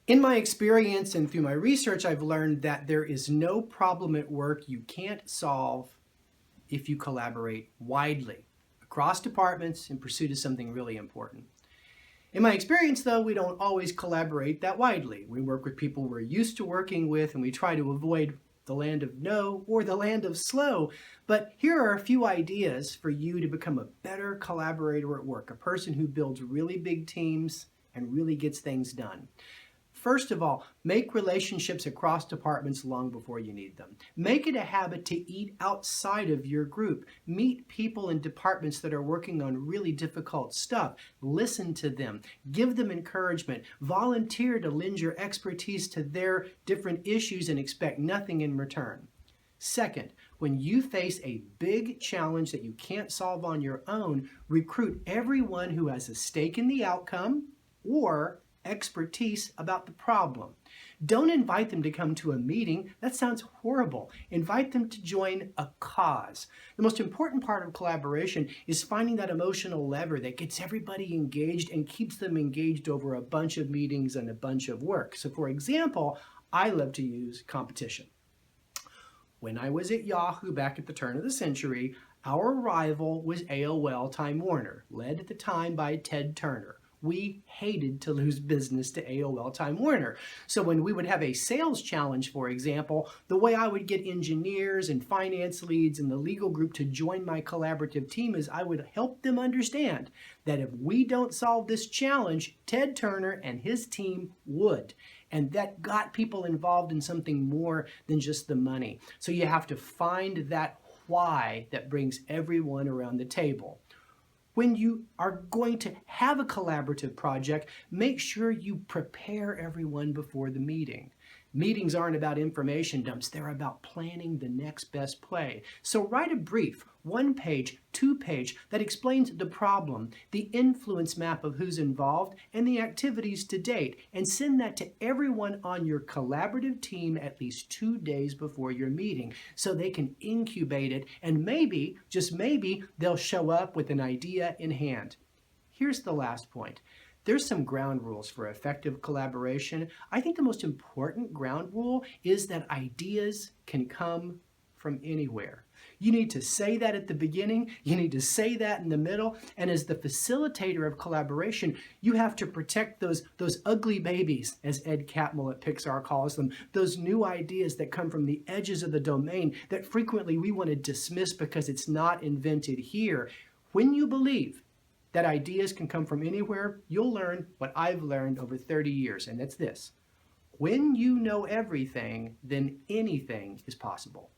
In my experience and through my research, I've learned that there is no problem at work you can't solve if you collaborate widely across departments in pursuit of something really important. In my experience, though, we don't always collaborate that widely. We work with people we're used to working with, and we try to avoid the land of no or the land of slow. But here are a few ideas for you to become a better collaborator at work, a person who builds really big teams and really gets things done. First of all, make relationships across departments long before you need them. Make it a habit to eat outside of your group. Meet people in departments that are working on really difficult stuff. Listen to them. Give them encouragement. Volunteer to lend your expertise to their different issues and expect nothing in return. Second, when you face a big challenge that you can't solve on your own, recruit everyone who has a stake in the outcome or expertise about the problem. Don't invite them to come to a meeting. That sounds horrible. Invite them to join a cause. The most important part of collaboration is finding that emotional lever that gets everybody engaged and keeps them engaged over a bunch of meetings and a bunch of work. So for example, I love to use competition. When I was at Yahoo back at the turn of the century, our rival was AOL Time Warner, led at the time by Ted Turner. We hated to lose business to AOL Time Warner. So when we would have a sales challenge, for example, the way I would get engineers and finance leads and the legal group to join my collaborative team is I would help them understand that if we don't solve this challenge, Ted Turner and his team would. And that got people involved in something more than just the money. So you have to find that why that brings everyone around the table. When you are going to have a collaborative project, make sure you prepare everyone before the meeting. Meetings aren't about information dumps, they're about planning the next best play. So write a brief, 1-page, 2-page, that explains the problem, the influence map of who's involved, and the activities to date, and send that to everyone on your collaborative team at least 2 days before your meeting so they can incubate it, and maybe, just maybe, they'll show up with an idea in hand. Here's the last point. There's some ground rules for effective collaboration. I think the most important ground rule is that ideas can come from anywhere. You need to say that at the beginning, you need to say that in the middle, and as the facilitator of collaboration, you have to protect those ugly babies, as Ed Catmull at Pixar calls them, those new ideas that come from the edges of the domain that frequently we want to dismiss because it's not invented here. When you believe that ideas can come from anywhere, you'll learn what I've learned over 30 years, and that's this. When you know everything, then anything is possible.